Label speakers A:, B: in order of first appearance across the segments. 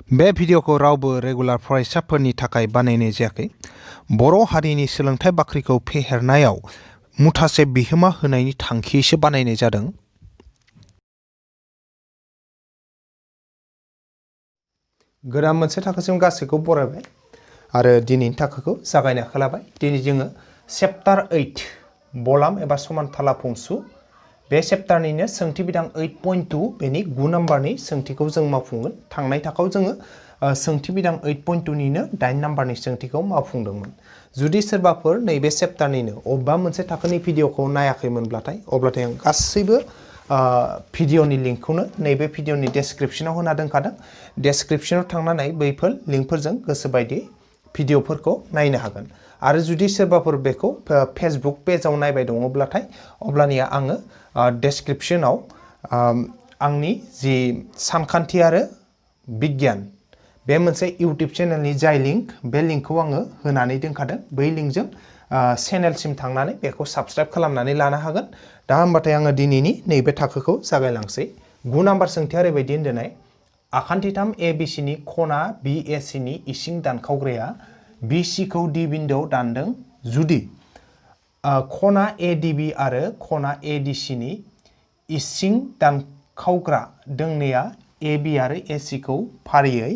A: बे भिडिअखौ रावबो रेगुलार फरायसाफोरनि थाखाय बानायनाय जायाखै। बर' हारिनि सोलोंथाइ बाख्रिखौ फेहेरनायाव मुथासे बिहोमा होनायनि थांखियैसो बानायनाय जादों। गोदान मोनसे थाखोसिम गासैखौ बरायबाय आरो दिनैनि थाखोखौ जागायनो आखायाव लाबाय। दिनै जोङो चेप्टार 8 बलाम एबा समानथाला फंस्लु बे चेप्टारनिनो सोंथि बिदां 8.2 बेनि 9 नाम्बारनि सोंथिखौ जों मावफुंगोन। थांनाय थाखोआव जोङो सोंथि बिदां 8.2 निनो 8 नाम्बारनि सोंथिखौ मावफुंदोंमोन। जुदि सोरबाफोर नैबे चेप्टारनिनो अबेबा मोनसे थाखोनि भिडिअखौ नायाखैमोनब्लाथाय अब्लाथाय आं गासैबो भिडिअनि लिंकखौनो नैबे भिडिअनि डेस्क्रिप्शनाव होना दोनखादों। डेस्क्रिप्शनाव थांनानै बैफोर लिंकफोरजों गोसोबायदि भिडिअफोरखौ नायनो हागोन। आरो जुदि सोरबाफोर बेखौ फेसबुक पेजाव नायबाय दङब्लाथाय अब्लानिया आङो डेस्क्रिप्शनाव आंनि जि सानखान्थि आरो बिगियान बे मोनसे इउटिउब चेनेलनि जाय लिंक बे लिंकखौ आङो होनानै दोनखादों। बै लिंकजों चेनेलसिम थांनानै बेखौ साबस्क्राइब खालामनानै लानो हागोन। दा होमबाथाय आङो दिनैनि नैबे थाखोखौ जागायलांसै। 9 नाम्बार सोंथिया ओरैबायदि होनदोनाय आखान्थिथाम ABCनि खना BACनि इसिं दानखावग्राया BCखौ D बिन्दोआव दानदों जुदि खना ADB आरो खना ADCनि इसिं दानखावग्रा दोंनैया AB आरो ACखौ फारियै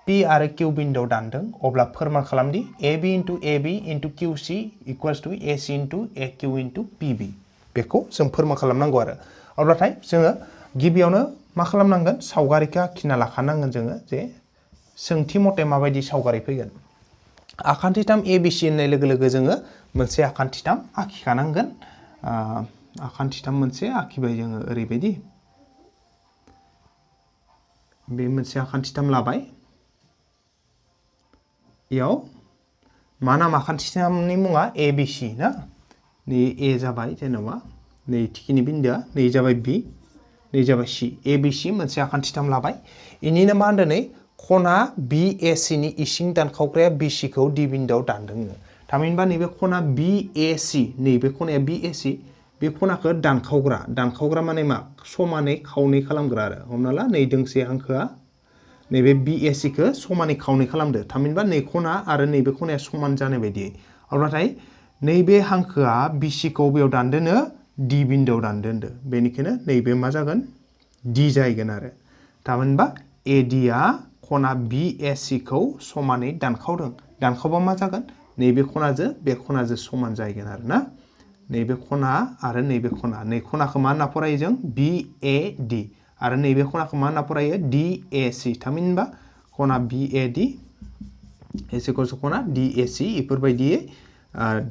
A: P आरो Q बिन्दोआव दानदों अब्ला फोरमान खालामदि AB into AB into QC equals to AC into AQ into PB बेखौ जों फोरमान खालामनांगौ आरो। अब्लाथाय जोङो गिबियावनो मा खालामनांगोन सावगारिखौ आखिना लाखानांगोन जोङो जे सोंथि मथे माबायदि सावगारि फैगोन। आखान्थिथाम ABC होननाय लोगो लोगो जोङो मोनसे आखान्थिथाम आखिखानांगोन। आखान्थिथाम मोनसे आखिबाय जोङो ओरैबायदि बे मोनसे आखान्थिथाम लाबाय। इयाव मा नाम आखान्थिथामनि मुङा ABC ना नै A जाबाय जेनेबा नै थिखिनि बिन्दोआ नै जाबाय B नै जाबाय C ABC मोनसे आखान्थिथाम लाबाय। इनिनो मा होनदों नै खना BACनि इसिं दानखावग्राया BCखौ D बिन्दोआव दानदोंनो। थामहिनबा नैबे खना BAC नैबे खनाया BAC बे खनाखौ दानखावग्रा माने मा समानै खावनै खालामग्रा आरो। हमना ला नै दोंसे हांखोआ नैबे BACखौ समानै खावनै खालामदो। थामहिनबा नै खना आरो नैबे खनाया समान जानाय बायदि। अब्लाथाय नैबे हांखोआ BCखौ बेयाव दानदोनो D बिन्दोआव दानदो होनदो। बेनिखायनो नैबे मा जागोन D जाहैगोन आरो। थामहिनबा ADआ खना BACखौ समानै दानखावदों। दानखावबा मा जागोन नैबे खनाजों बे खनाजों समान जाहैगोन आरो ना। नैबे खना आरो नैबे खना नै खनाखौ मा होनना फरायो जों BAD आरो नैबे खनाखौ मा होनना फरायो DAC। थामहिनबा खना BAD एसेखौसो खना DAC इफोरबायदियै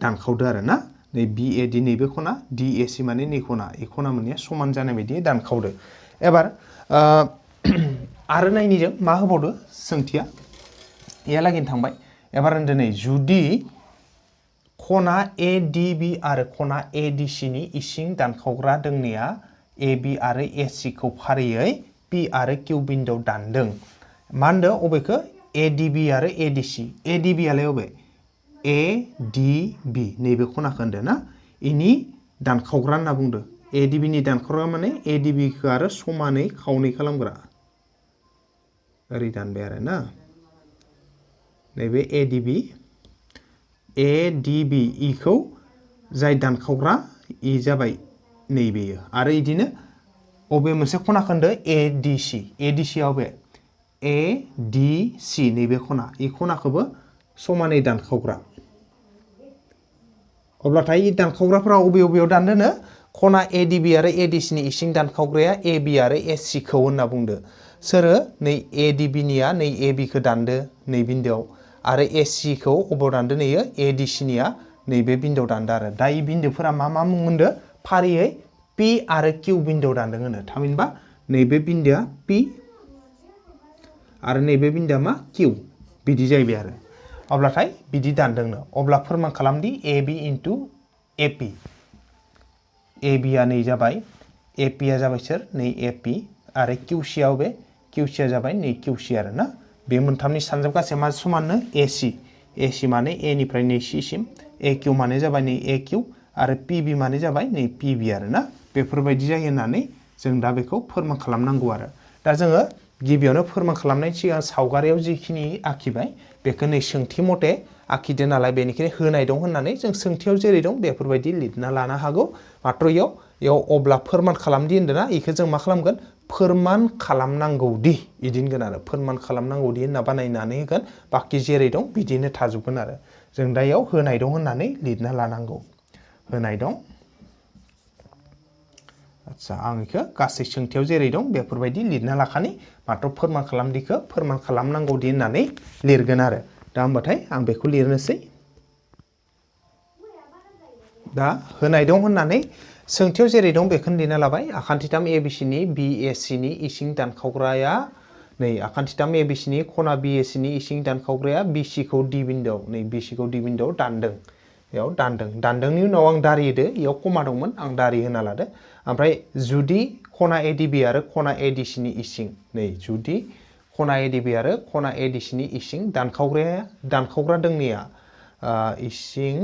A: दानखावदो आरो ना। नै BAD नैबे खना DAC माने नै खना ए खना मोननैया समान जानाय बायदि दानखावदो। एबार आरो नायनि जों मा होबावदो सोंथिया इहालागैनो थांबाय। एबार होनदो नै जुदि खना ADB आरो खना ADCनि इसिं दानखावग्रा दोंनैया AB आरो ACखौ फारियै P आरो Q बिन्दोआव दानदों। मा होनदो अबेखौ ADB आरो ADC ADB आलाय अबे ADB नैबे खनाखौ होनदो ना इनि दानखावग्रा होनना बुंदो। ADB नि दानखावग्रा माने ADBखौ आरो समानै खावनै खालामग्रा ओरै दानबाय आरो ना। नैबे ADB इखौ जाय दानखावग्रा इ जाबाय नैबेयो आरो इदिनो अबे मोनसे खनाखौ होनदो ADC आ अबे ADC नैबे खना इ खनाखौबो समानै दानखावग्रा। अब्लाथाय इ दानखावग्राफोरा अबेयाव दानदोनो खना ADB आरो ADCनि इसिं दानखावग्राया AB आरो ACखौ होनना बुंदो। सोरो नै ADB निया नै ABखौ दानदो नै बिन्दोआव आरो ACखौ अबाव दानदो नैयो ADCनिया नैबे बिन्दोआव दानदो आरो। दा इ बिन्दोफोरा मा मुं होनदो फारियै P आरो Q बिन्दोआव दानदों होनो। थामहिनबा नैबे बिन्दोआ P आरो नैबे बिन्दोआ मा Q बिदि जाहैबाय आरो। अब्लाथाय बिदि दानदोंनो अब्ला फोरमान खालामदि AB into AP ABआ नै जाबाय APआ जाबाय सोर नै AP आरो QCआ अबे QCआ जाबाय नै QC आरो ना। बे मोनथामनि सानजाब गासै मा समाननो AC माने A निफ्राय नै C सिम AQ माने जाबाय नै AQ आरो PB माने जाबाय नै PB आरो ना। बेफोरबायदि जायो होननानै जों दा बेखौ फोरमान खालामनांगौ आरो। दा जोङो गिबियावनो फोरमान खालामनायनि सिगां सावगारियाव जिखिनि आखिबाय बेखौ नै सोंथि मथे आखिदो नालाय बेनिखायनो होनाय दं होननानै जों सोंथियाव जेरै दं बेफोरबायदि लिरना लानो हागौ मात्र इयाव अब्ला फोरमान खालामदि होनदोंना इखौ जों मा खालामगोन फोरमान खालामनांगौदि इदि होनगोन आरो फोरमान खालामनांगौदि होनना बानायनानै होगोन बाखि जेरै दं बिदिनो थाजोबगोन आरो जों दा इयाव होनाय दं होननानै लिरना लानांगौ होनाय दं आच्छा आं इखौ गासै सोंथियाव जेरै दं बेफोरबायदि लिरना लाखानि मात्र फोरमान खालामदिखौ फोरमान खालामनांगौदि होननानै लिरगोन आरो दा होमबाथाय आं बेखौ लिरनोसै दा होनाय दं होननानै सोंथियाव जेरै दं बेखौनो लिरना लाबाय आखान्थिथाम ABC नि BAC नि इसिं दानखावग्राया नै आखान्थिथाम ABC नि खना BAC नि इसिं दानखावग्राया BC खौ D बिन्दोआव नै BC खौ D बिन्दोआव दानदों बेयाव दानदोंनि उनाव आं दारि होदो इयाव कमा दंमोन आं दारि होना लादो ओमफ्राय जुदि खना ADB आरो खना ADC नि इसिं नै जुदि खना ADB आरो खना ADC नि इसिं दानखावग्रा दोंनैया इसिं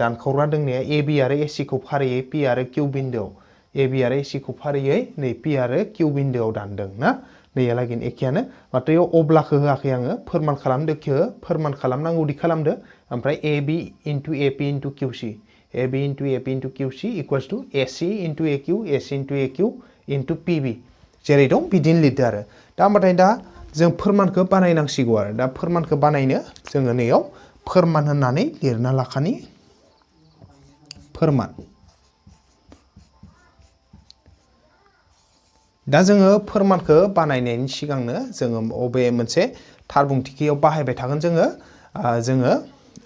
A: दानखावग्रा दोंनैया AB आरो AC खौ फारियै P आरो Q बिन्दोआव AB आरो AC खौ फारियै नै P आरो Q बिन्दोआव दानदों ना नैयालागै एखेयानो मात्र इयाव अब्लाखौ होआखै आङो फोरमान खालामदोखो फोरमान खालामनांगौदि खालामदो ओमफ्राय AB into AP into QC AB into AP into QC equals to AC into AQ AC into AQ into PB जेरै दं बिदिनो लिरदो आरो दा होमबाथाय दा जों फोरमानखौ बानायनांसिगौ आरो दा फोरमानखौ बानायनो जोङो नैयाव फोरमान होननानै लिरना लाखानि फोरमान दा जोङो फोरमानखौ बानायनायनि सिगांनो जोङो अबे मोनसे थार बुंथिखियाव बाहायबाय थागोन जोङो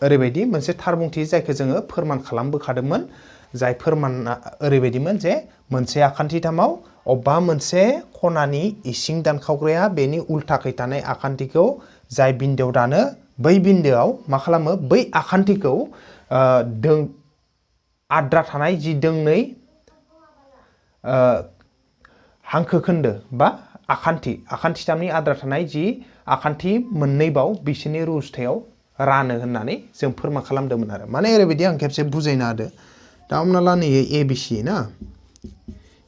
A: ओरैबायदि मोनसे थार बुंथि जायखौ जोङो फोरमान खालामबोखादोंमोन जाय फोरमाना ओरैबायदिमोन जे मोनसे आखान्थिथामाव अबेबा मोनसे खनानि इसिं दानखावग्राया बेनि उल्थाखै थानाय आखान्थिखौ जाय बिन्दोआव दानो बै बिन्दोआव मा खालामो बै आखान्थिखौ आद्रा थानाय जि दोंनै हांखो खोन्दो बा आखान्थिथामनि आद्रा थानाय जि आखान्थि मोननैबाव बिसोरनि रुजुथायाव रानो होननानै जों फोरमान खालामदोंमोन आरो माने ओरैबायदि आं खेबसे बुजायना होदो दा हमना ला नै ABC ना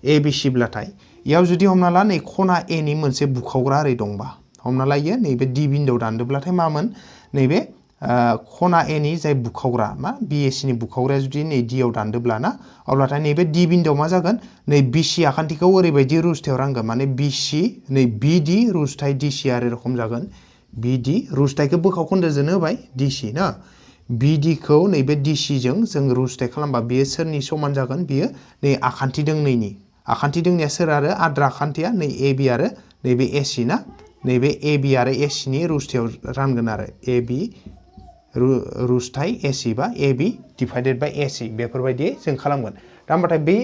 A: ABC ब्लाथाय इयाव जुदि हमना ला नै खना A नि मोनसे बुखावग्रा ओरै दंबा हमना ला इयो नैबे D बिन्दोआव दानदोब्लाथाय मामोन नैबे खना A नि जाय बुखावग्रा मा BAC नि बुखावग्राया जुदि नै D आव दानदोब्ला ना अब्लाथाय नैबे D बिन्दोआव मा जागोन नै BC आखान्थिखौ ओरैबायदि रुजुथायाव रानगोन माने BC नै BD रुजुथाय DC आरो रखम जागोन BD रुजुथायखौ बोखावखोन्दोजों होबाय DC ना BD खौ नैबे DC जों जों रुजुथाय खालामबा बेयो सोरनि समान जागोन बेयो नै आखान्थि दोंनैनि आखान्थि दोंनैया सोर आरो आद्रा आखान्थिया नै AB आरो नैबे AC ना नैबे AB आरो AC नि रुजुथायाव रानगोन आरो AB रुजुथाय AC बा AB डिभाइडेड बाय AC बेफोरबायदि जों खालामगोन दा होमबाथाय बे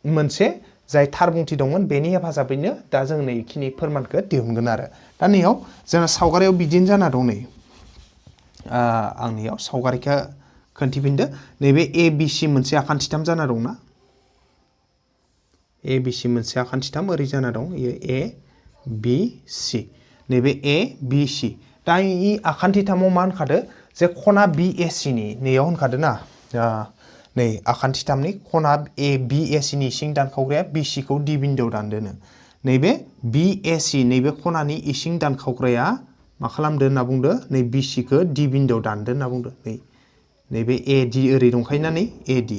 A: मोनसे जाय थार बुंथि दंमोन बेनि हेफाजाबैनो दा जों नैखिनि फोरमानखौ दिहुनगोन आरो दा नैयाव जोंना सावगारियाव बिदिनो जाना दं नै आंनियाव सावगारिखौ खोन्थिफिनदो नैबे ABC मोनसे आखान्थिथाम जाना दंना ABC मोनसे आखान्थिथाम ओरै जाना दं इयो ABC नैबे ABC दा इ आखान्थिथामाव मा होनखादो जे खना BAC नि नैयाव होनखादो ना नै आखान्थिथामनि खना BAC नि इसिं दानखावग्राया BC खौ D बिन्दोआव दानदोनो नैबे BAC नैबे खनानि इसिं दानखावग्राया मा खालामदो होनना बुंदो नै BC खौ D बिन्दोआव दानदो होनना बुंदो नैबे AD ओरै दंखायोना नै AD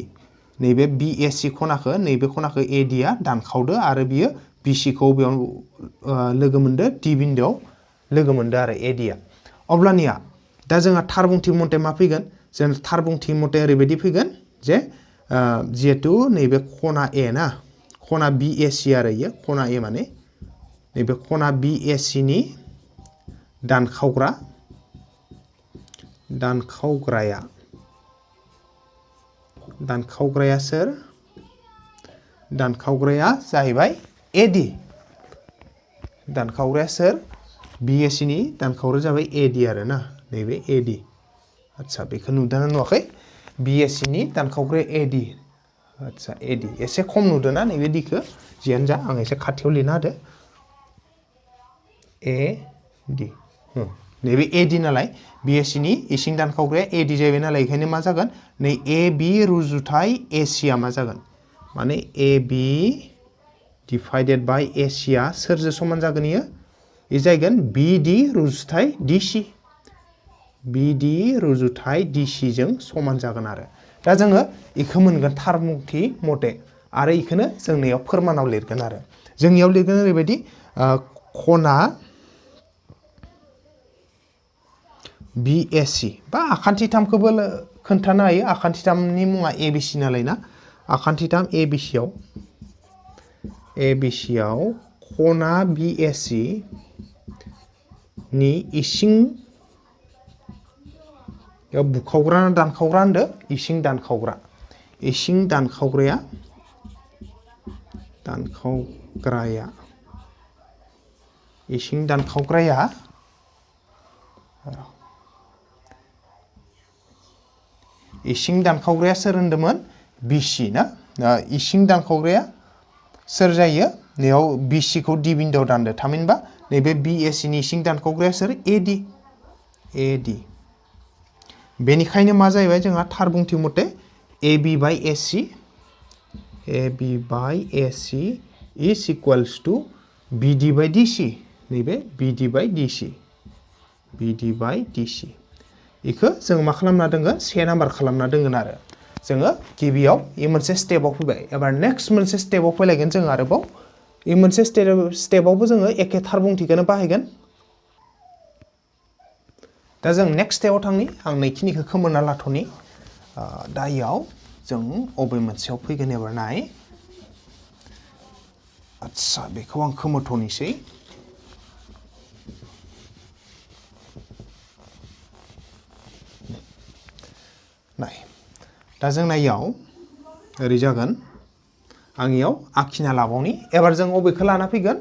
A: नैबे BAC खनाखौ नैबे खनाखौ AD आ दानखावदो आरो बियो BC खौ बेयाव लोगो मोनदो D बिन्दोआव लोगो मोनदो आरो AD आ अब्लानिया दा जोंहा थार बुंथि मथे मा फैगोन जों थार बुंथि मथे ओरैबायदि फैगोन जे जिहेतु नैबे खना A ना खना BAC आरो इयो खना A माने नैबे खना BAC नि दानखावग्राया सोर दानखावग्राया जाहैबाय AD दानखावग्राया सोर BAC नि दानखावग्राया जाबाय AD आरो ना नैबे AD आच्छा बेखौ नुदोंना नुवाखै BAC नि दानखावग्राया AD आच्छा AD एसे खम नुदोंना नैबे Dखौ जियानो जा आं एसे खाथियाव लिरना होदो AD नैबे AD नालाय BAC नि इसिं दानखावग्राया AD जाहैबाय नालाय बेखायनो मा जागोन नै AB रुजुथाय AC आ मा जागोन माने AB डिभाइडेड बाय AC आ सोरजों समान जागोन इयो E जायगोन BD रुजुथाय DC BD रुजुथाय DC जों समान जागोन आरो दा जोङो इखौ मोनगोन थारबुंथि मथे आरो इखौनो जोंनियाव फोरमानाव लिरगोन आरो जोंनियाव लिरगोन ओरैबायदि खना BAC बा आखान्थिथामखौबो खोन्थानो हायो आखान्थिथामनि मुङा ABC नालाय ना आखान्थिथाम ABC आव खना BAC नि इसिं बुखावग्रा दानखावग्रा होनदो इसिं दानखावग्राया इसिं दानखावग्राया सोर होनदोंमोन BC ना इसिं दानखावग्राया सोर जायो नैयाव BC खौ D बिन्दोआव दानदो थामहिनबा नैबे BAC नि इसिं दानखावग्राया सोर AD बेनिखायनो मा जाहैबाय जोंहा थारबुंथि मथे AB by AC is equals to BD by DC नैबे BD by DC इखो जों मा खालामना दोंगोन 1 नाम्बार खालामना दोंगोन आरो जोङो गिबियाव इ मोनसे स्टेपआव फैबाय एबार नेक्स्ट मोनसे स्टेपआव फैलायगोन जों आरोबाव इ मोनसे स्टेपआवबो जोङो एखे थारबुंथिखौनो बाहायगोन दा जों नेक्स्ट स्टेपआव थांनि आं नैखिनिखौ खोमोरना लाथ'नि दा इयाव जों अबे मोनसेयाव फैगोन एबार नाय आच्छा बेखौ आं खोमोरथ'निसै नाय दा जोंना इयाव ओरै जागोन आं इयाव आखिना लाबावनि एबार जों अबेखौ लाना फैगोन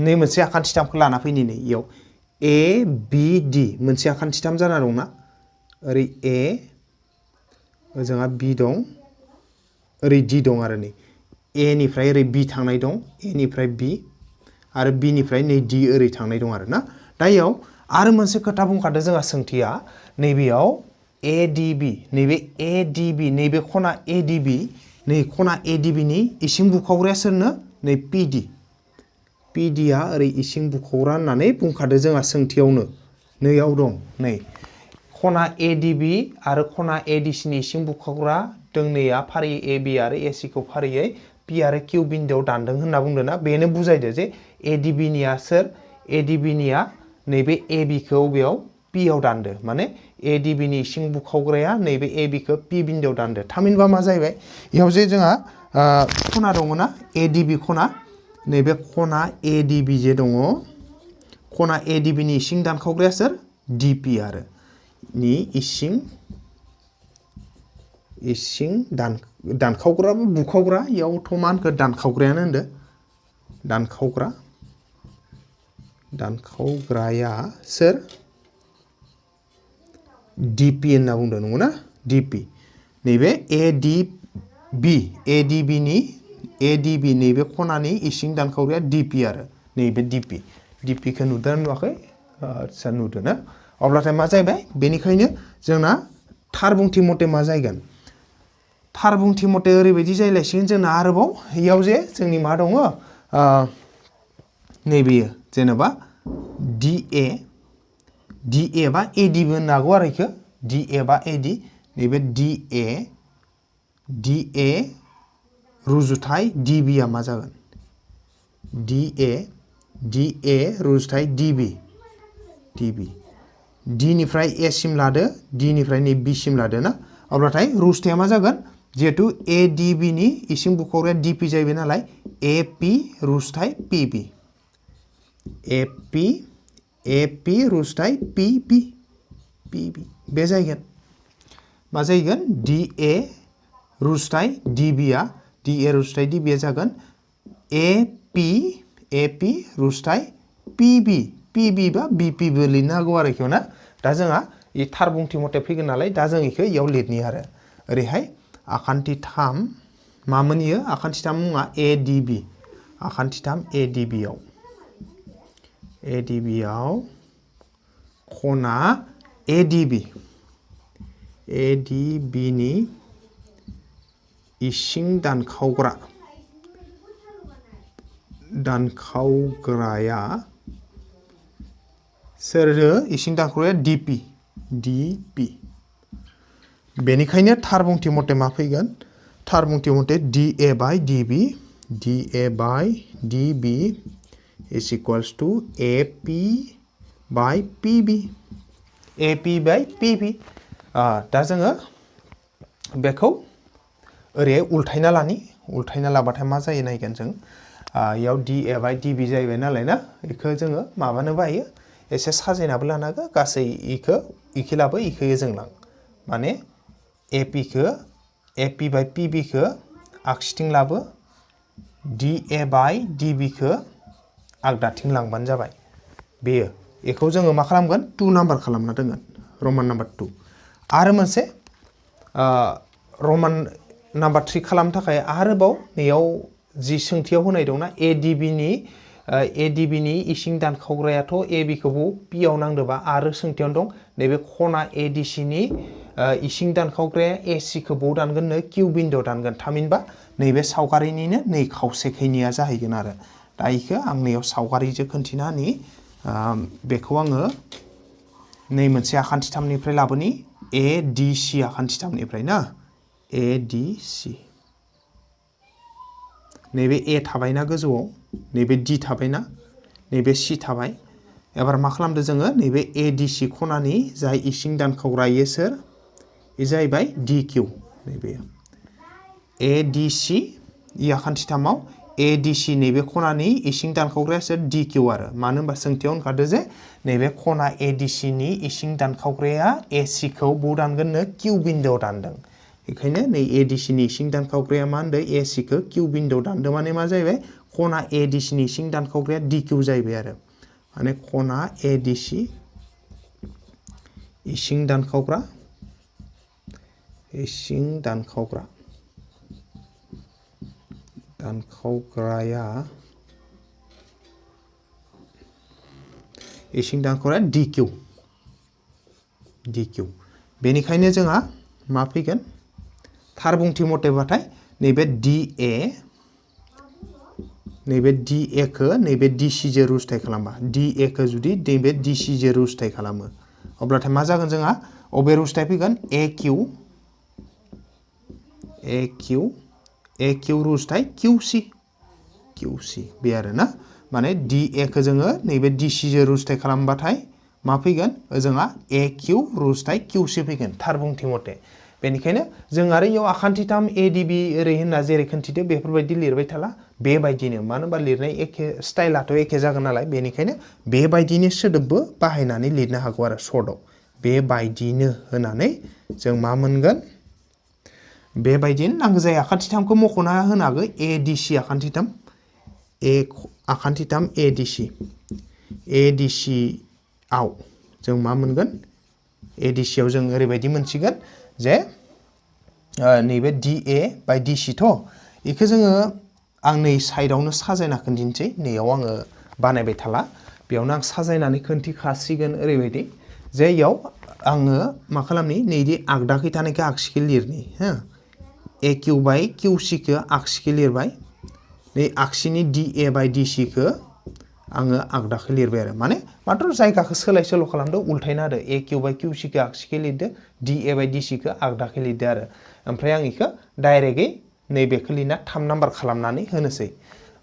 A: नै मोनसे आखान्थिथामखौ लाना फैनि नै इयाव ABD मोनसे आखान्थिथाम जाना दंना ओरै A ओजोंहा B दं ओरै D दं आरो नै A निफ्राय ओरै B थांनाय दं A निफ्राय B आरो B निफ्राय नै D ओरै थांनाय दं आरो ना दा इयाव आरो मोनसे खोथा बुंखादो जोंहा सोंथिया नैबेयाव ADB नैबे खना ADB नै खना ADB नि इसिं बुखावग्राया सोरनो नै PD आ ओरै इसिं बुखावग्रा होननानै बुंखादो जोंहा सोंथियावनो नैयाव दं नै खना ADB आरो खना ADC नि इसिं बुखावग्रा दोंनैया फारियै AB आरो AC खौ फारियै P आरो Q बिन्दोआव दानदों होनना बुंदों ना बेनो बुजायदो जे ADB निया सोर ADB निया नैबे AB खौ बेयाव P आव दानदो माने ADB नि इसिं बुखावग्राया नैबे AB खौ P बिन्दोआव दानदो थामहिनबा मा जाहैबाय इयाव जे जोंहा खना दङना ADB खना नैबे खना ADB जे दङ खना ADB नि इसिं दानखावग्राया सोर DP आरो नि इसिं दानखावग्रा बुखावग्रा इयावथ' मा होनखो दानखावग्रायानो होनदो दानखावग्राया सोर DP होनना बुंदों नंगौना DP नैबे ADB नैबे खनानि इसिं दानखावग्राया DP आरो नैबे DP खौ नुदों नुवाखै आच्छा नुदों ना अब्लाथाय मा जाहैबाय बेनिखायनो जोंना थारबुंथि मथे मा जागोन थारबुंथि मथे ओरैबायदि जायलायसिगोन जोंना आरोबाव इयाव जे जोंनि मा दङ नैबेयो जेनेबा DA बा AD बो होननो हागौ आरो इखो DA बा AD नैबे DA रुजुथाय DB आ मा जागोन DA रुजुथाय DB D निफ्राय A सिम लादो D निफ्राय नै B सिम लादो ना अब्लाथाय रुजुथाया मा जागोन जिहेतु ADB नि इसिं बुखावग्राया DP जाहैबाय नालाय AP रुजुथाय PB AP रुजुथाय PB बे जाहैगोन मा जाहैगोन DA रुजुथाय DB आ जागोन AP रुजुथाय PB बा BP बो लिरनो हागौ आरो इखौ ना दा जोंहा इ थारबुंथि मथे फैगोन नालाय दा जों इखौ इयाव लिरनि आरो ओरैहाय आखान्थिथाम मामोन इयो आखान्थिथाम मुङा ADB आखान्थिथाम ADB आव खना ADB नि इसिं दानखावग्राया सोरो इसिं दानख'ग्राया DP DP बेनिखायनो थार बुंथि मथे मा फैगोन थार बुंथि मथे DA by DB is equals to AP by PB AP by PB दा जोङो बेखौ ओरै उल्थायना लाबाथाय मा जायो नायगोन जों याव DA by DB जाहैबाय नालाय ना बेखौ जोङो माबानोबो हायो एसे साजायनाबो लानांगौ गासै इखो लाबो इखो जों लां माने AP by PB खो आगसिथिं लाबो DA by DB खो आगदाथिं लांबानो जाबाय बेयो बेखौ जोङो मा खालामगोन 2 नाम्बार खालामना दोनगोन रमान नाम्बार 2 आरो मोनसे रमान नाम्बार 3 खालामनो थाखाय आरोबाव नैयाव जि सोंथियाव होनाय दंना ADB नि इसिं दानखावग्रायाथ' AB खौबो P आव नांदोबा आरो सोंथियाव दं नैबे खना ADC नि इसिं दानखावग्राया AC खौ बो दानगोननो Q बिन्दोआव दानगोन थामहिनबा नैबे सावगारिनिनो नै खावसेखैनिया जाहैगोन आरो दा इखो आं नैयाव सावगारिजों खोन्थिना होनि बेखौ आङो नै मोनसे आखान्थिथामनिफ्राय लाबोनि ADC आखान्थिथामनिफ्राय ना ADC नैबे A थाबायना गोजौआव नैबे D थाबायना नैबे C थाबाय एबार मा खालामदो जोङो नैबे ADC खनानि जाय इसिं दानखावग्रा इयो सोर इ जाहैबाय DQ नैबे ADC इ आखान्थिथामाव ADC नैबे खनानि इसिं दानखावग्राया सोर DQ आरो मानो होनबा सोंथियाव होनखादो जे नैबे खना ADC नि इसिं दानखावग्राया AC खौ बो दानगोननो Q बिन्दोआव दानदों बेखायनो नै ADC नि इसिं दानखावग्राया मा होनदो AC खौ Q बिन्दोआव दानदों माने मा जाहैबाय खना ADC नि इसिं दानखावग्राया DQ जाहैबाय आरो माने खना ADC इसिं दानखावग्राया इसिं दानखावग्राया DQ बेनिखायनो जोंहा मा फैगोन थार बुंथि मथेबाथाय नैबे DA खो नैबे DC जों रुजुथाय खालामबा DA खो जुदि नैबे DC जों रुजुथाय खालामो अब्लाथाय मा जागोन जोंहा अबे रुजुथाय फैगोन AQ रुजुथाय QC बे आरो ना माने DA खो जोङो नैबे DC जों रुजुथाय खालामबाथाय मा फैगोन जोंहा AQ रुजुथाय QC फैगोन थार बुंथि मथे बेनिखायनो जों आरो इयाव आखान्थिथाम ADB ओरै होनना जेरै खोन्थिदो बेफोरबायदि लिरबाय थाला बेबायदिनो मानो होनबा लिरनाय एखे स्टाइलाथ' एखे जागोन नालाय बेनिखायनो बेबायदिनो सोदोबबो बाहायनानै लिरनो हागौ आरो सर्टआव बेबायदिनो होनानै जों मा मोनगोन बेबायदिनो नांगौ जायो आखान्थिथामखौ मख'ना होनो हागौ ADC आखान्थिथाम ADC आव जों मा मोनगोन ADC आव जों ओरैबायदि मोनसिगोन जे नैबे DA by DC थ' इखो जोङो आं नै साइडआवनो साजायना खोन्थिनोसै नैयाव आङो बानायबाय थाला बेयावनो आं साजायनानै खोन्थिखासिगोन ओरैबायदि जे इयाव आङो मा खालामनि नैदि आगदाखै थानायखौ आगसिखै लिरनि हो AQ by QC खो आगसिखै लिरबाय नै आगसिनि DA by DC खो आङो आगदाखै लिरबाय आरो माने मात्र जायगाखौ सोलाय सोल' खालामदो उल्थायना होदो AQ by QC खो आगसिखै लिरदो DA by DC खो आगदाखै लिरदो आरो ओमफ्राय आं इखो डाइरेक्टयै नैबेखौ लिरना 3 नाम्बार खालामनानै होनोसै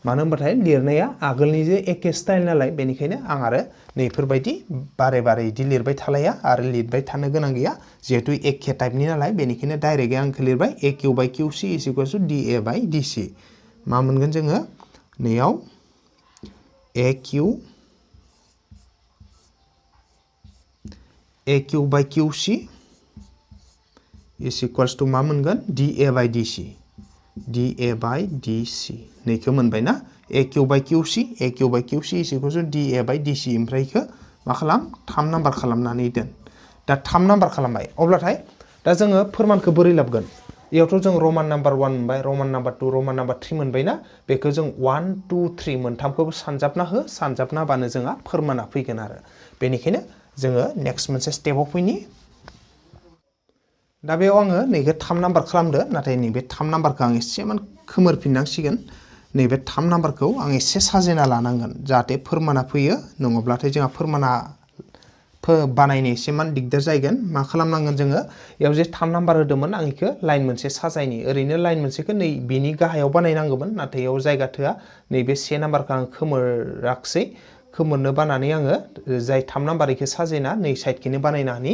A: मानो होनबाथाय लिरनाया आगोलनिजों एखे स्टाइल नालाय बेनिखायनो आं आरो नैफोरबायदि बारे इदि लिरबाय थालाया आरो लिरबाय थानो गोनां गैया जिहेतु एखे टाइपनि नालाय बेनिखायनो डाइरेक्टयै आं लिरबाय AQ by QC is equals to DA by DC मा मोनगोन जोङो नैयाव AQ by QC is equals to मा मोनगोन DA by DC नैखौ मोनबाय ना AQ by QC is equals to DA by DC ओमफ्राय इखौ मा खालाम 3 नाम्बार खालामनानै दोन दा 3 नाम्बार खालामबाय अब्लाथाय दा जोङो फोरमानखौ बोरै लाबगोन इयावथ' जों रमान नाम्बार 1 मोनबाय रमान नाम्बार 2 रमान नाम्बार 3 मोनबायना बेखौ जों 1 2 3 मोनथामखौबो सानजाबना बानो जोंहा फोरमाना फैगोन आरो बेनिखायनो जोङो नेक्स्ट मोनसे स्टेपआव फैनि दा बेयाव आङो नैबे 3 नाम्बार खालामदो नाथाय नैबे 3 नाम्बारखौ आं एसेमान खोमोरफिननांसिगोन नैबे 3 नाम्बारखौ आं एसे साजायना लानांगोन जाहाथे फोरमाना फैयो नङाब्लाथाय जोंहा फोरमाना बानायनो एसे मान दिगदार जागोन मा खालामनांगोन जोङो याव जे 3 नाम्बार होदोंमोन आं इखो लाइन मोनसे साजायनि ओरैनो लाइन मोनसेखौ नै बिनि गाहायाव बानायनांगौमोन नाथाय याव जायगा थोआ नैबे 1 नाम्बारखौ आं खोमोराखसै खोमोरनो बानानै आङो जाय 3 नाम्बार इखो साजायना नै साइडखिनो बानायनानि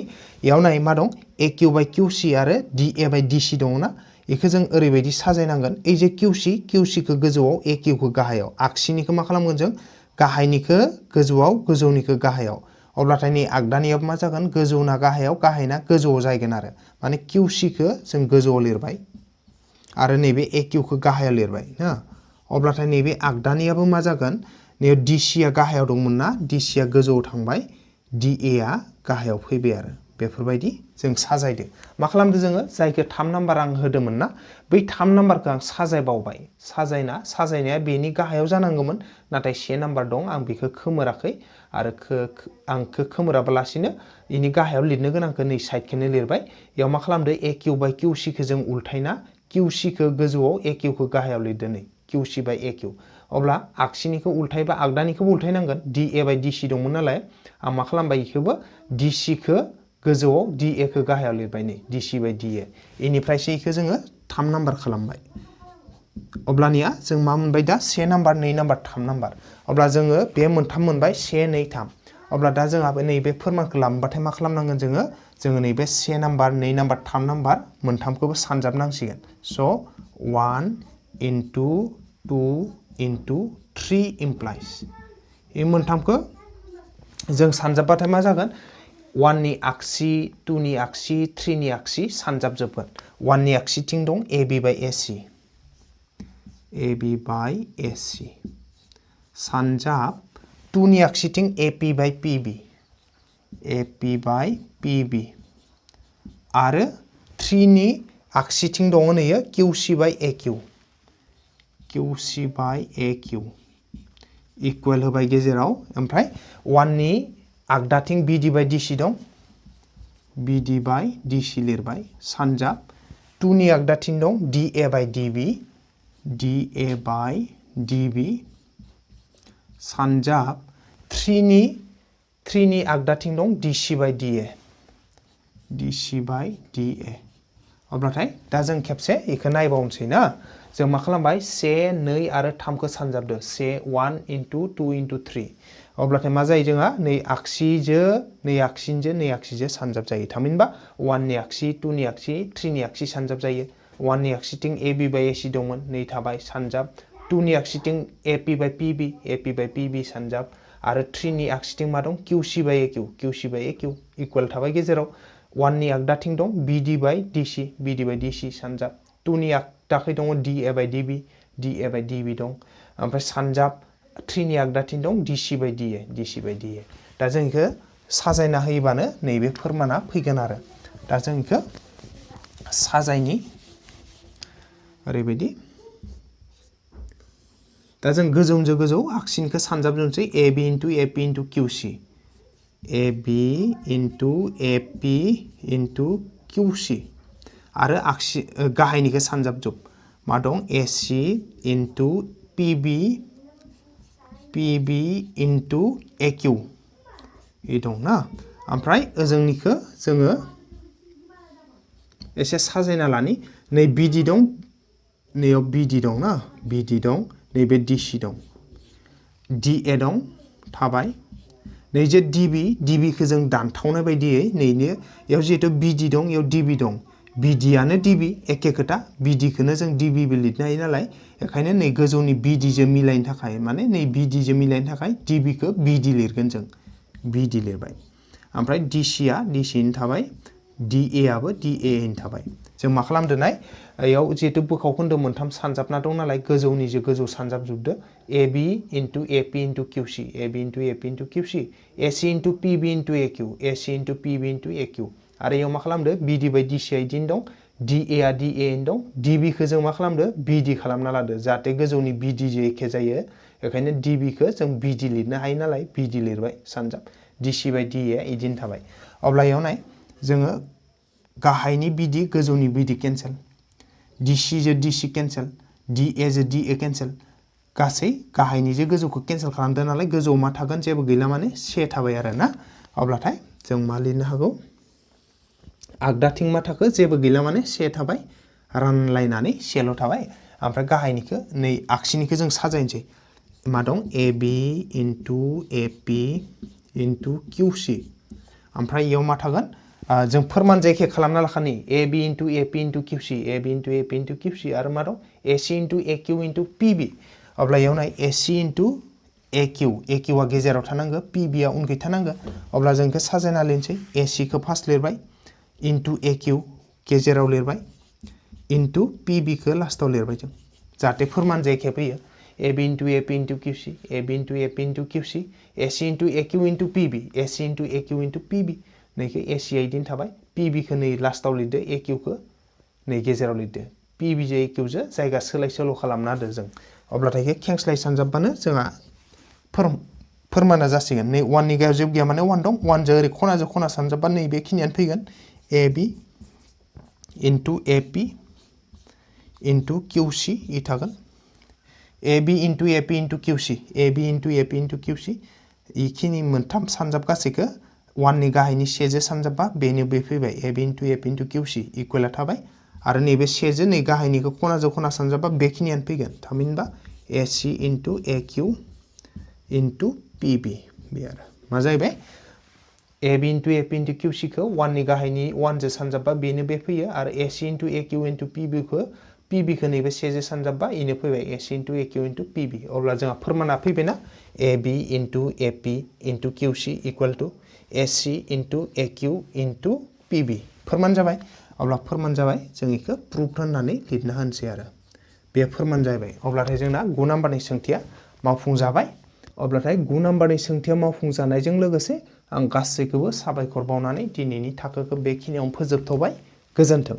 A: याव नाय मा दं AQ बाय QC आरो DA बाय DC दङना इखो जों ओरैबायदि साजायनांगोन ए जे QC खौ गोजौआव AQ खौ गाहायाव आगसिनिखौ मा खालामगोन जों गाहायनिखौ गोजौआव गोजौनिखौ गाहायाव अब्लाथाय नै आगदानियाव मा जागोन गोजौना गाहायाव गाहायना गोजौआव जायगोन आरो माने QC खौ जों गोजौआव लिरबाय आरो नैबे AQ खौ गाहायाव लिरबाय ना अब्लाथाय नैबे आगदानियाबो मा जागोन नै DC आ गाहायाव दंमोन ना DC आ गोजौआव थांबाय DA आ गाहायाव फैबाय आरो बेफोरबायदि जों साजायदो मा खालामदो जोङो जायखौ 3 नाम्बार आं होदोंमोन ना बै 3 नाम्बारखौ आं साजायबावबाय साजायनाया बेनि गाहायाव जानांगौमोन नाथाय 1 नाम्बार दं आं बेखौ खोमोराखै आरो आं खोमोराबालासिनो इनि गाहायाव लिरनो गोनांखौ नै साइडखिनो लिरबाय याव मा खालामदो AQ बाय QC खौ जों उल्थायना QC खौ गोजौआव AQ खौ गाहायाव लिरदो नै QC बाय AQ अब्ला आगसिनिखौ उल्थायबा आगदानिखौबो उल्थायनांगोन DA बाय DC दंमोन नालाय आं मा खालामबाय इखौबो DC खौ गोजौआव DA खौ गाहायाव लिरबाय नै DC बाय DA इनिफ्रायसो इखौ जोङो 3 नाम्बार खालामबाय अब्लानिया जों मा मोनबाय दा 1 नाम्बार 2 नाम्बार 3 नाम्बार अब्ला जोङो बे मोनथाम मोनबाय 1 2 3 अब्ला दा जोंहाबो नैबे फोरमानखौ लांबाथाय मा खालामनांगोन जोङो नैबे 1 नाम्बार 2 नाम्बार 3 नाम्बार मोनथामखौबो सानजाबनांसिगोन स' 1 into 2 into 3 implies इ मोनथामखौ जों सानजाबबाथाय मा जागोन 1 नि आगसि 2 नि आगसि 3 नि आगसि सानजाबजोबगोन 1 नि आगसिथिं दं AB बाय AC सानजाब 2 नि आगसिथिं AP बाय PB आरो 3 नि आगसिथिं दङ नैयो QC बाय AQ इक्वल होबाय गेजेराव ओमफ्राय 1 नि आगदाथिं BD बाय DC दं BD बाय DC लिरबाय सानजाब 2 नि आगदाथिं दं DA बाय DB सानजाब 3 नि आगदाथिं दं DC बाय DA अब्लाथाय दा जों खेबसे इखौ नायबावनोसै ना जों मा खालामबाय 1 2 आरो 3 खौ सानजाबदो 1 into 2 into 3 अब्लाथाय मा जायो जोंहा नै आगसिजो सानजाब जायो थामहिनबा 1 नि आगसि 2 नि आगसि 3 नि आगसि सानजाब जायो 1 नि आगसिथिं AB बाय AC दंमोन नै थाबाय सानजाब 2 नि आगसिथिं AP बाय PB सानजाब आरो 3 नि आगसिथिं मा दं QC बाय AQ इक्वल थाबाय गेजेराव 1 नि आगदाथिं दं BD बाय DC सानजाब 2 नि आगदाखै दङ DA बाय DB दं ओमफ्राय सानजाब 3 नि आगदाथिं दं DC बाय DA दा जों इखौ साजायना होयोबानो नैबे फोरमाना फैगोन आरो दा जों इखौ साजायनि ओरैबायदि दा जों गोजौजों गोजौ आगसिनिखौ सानजाबजोबनोसै AB into AP into QC AB into AP into QC आरो आगसि गाहायनिखौ सानजाबजोब मा दं AC into PB into AQ E दं ना ओमफ्राय ओजोंनिखौ जोङो एसे साजायना लानि नै BD दं नैयाव BD दं ना BD दं नैबे DC दं DA दं थाबाय नै जे DB खौ जों दानथावनाय बायदियै नैनो याव जिहेतु BD दं याव DB दं BD आनो DB एखे खोथा BD खौनो जों DB बो लिरनो हायो नालाय बेखायनो नै गोजौनि BD जों मिलायनो थाखाय माने नै BD जों मिलायनो थाखाय DB खौ BD लिरगोन जों BD लिरबाय ओमफ्राय DC आ DC नो थाबाय DA आबो DA नो थाबाय जों मा खालामदो नाय याव जिहेतु बोखावखोन्दो मोनथाम सानजाबना दं नालाय गोजौनि जे गोजौ सानजाबजोबदो AB into AP into QC AC into PB into AQ आरो याव मा खालामदो BD बाय DC इदिनो दं DA आ DA दं DB खौ जों मा खालामदो BD खालामना लादो जाहाथे गोजौनि BD जो एखे जायो बेखायनो DB खौ जों BD लिरनो हायो नालाय BD लिरबाय सानजाब DC बाय DA इदिनो थाबाय अब्ला याव नाय जोङो गाहायनि BD गोजौनि BD केन्सेल DC जो DC केन्सेल DA जो DA केन्सेल गासै गाहायनि जो गोजौखौ केन्सेल खालामदो नालाय गोजौआव मा थागोन जेबो गैला माने 1 थाबाय आरो ना अब्लाथाय जों मा लिरनो हागौ आगदाथिं मा थाखो जेबो गैला माने से थाबाय रानलायनानै सेल' थाबाय ओमफ्राय गाहायनिखौ नै आगसिनिखौ जों साजायनोसै मा दं AB into AP into QC ओमफ्राय इयाव मा थागोन जों फोरमान एखे खालामना लाखानि AB into AP into QC AB into AP into QC आरो मा दं AC into AQ into PB अब्ला इयाव नाय AC into AQ आ गेजेराव थानांगो PB आ उनखै थानांगो अब्ला जों इखौ साजायना लिरनोसै AC खौ फार्स्ट लिरबाय into AQ गेजेराव लिरबाय into PB खौ लास्टाव लिरबाय जों जाहाथे फोरमान एखे फैयो AB into AP into QC AB into AP into QC AC into AQ into PB AC into AQ into PB नैखौ AC इदिनो थाबाय PB खौ नै लास्टाव लिरदो AQ खौ नै गेजेराव लिरदो PB जो AQ जो जायगा सोलाय सोल' खालामना होदो जों अब्लाथाय खेंस्लाय सानजाबबानो जोंहा फोरमाना जासिगोन नै 1 नि गायाव जेबो गैया माने 1 दं 1 जो ओरै खनाजों खना सानजाबबा नै बे खिनियानो फैगोन AB into AP into QC E थागोन AB into AP into QC AB into AP into QC इखिनि मोनथाम सानजाब गासैखौ 1 नि गाहायनि सेजो सानजाबबा बेनो बे फैबाय AB into AP into QC इक्वला थाबाय आरो नैबे सेजो नै गाहायनिखौ खनाजों खना सानजाबबा बेखिनियानो फैगोन थामहिनबा AC into AQ into PB बे आरो मा जाहैबाय AB into AP into QC खौ 1 नि गाहायनि 1 जो सानजाबबा बेनो बे फैयो आरो AC into AQ into PB खौ नैबे सेजो सानजाबबा इनो फैबाय AC into AQ into PB अब्ला जोंहा फोरमाना फैबायना AB into AP into QC equal to AC into AQ into PB फोरमान जाबाय अब्ला फोरमान जाबाय जों इखौ प्रुफ होननानै लिरना होनोसै आरो बे फोरमान जाबाय अब्लाथाय जोंना 9 नाम्बारनि सोंथिया मावफुंजाबाय अब्लाथाय 9 नाम्बारनि सोंथिया मावफुंजानायजों लोगोसे आं गासैखौबो साबायखर बावनानै दिनैनि थाखोखौ बेखिनियावनो फोजोबथ'बाय गोजोन्थों।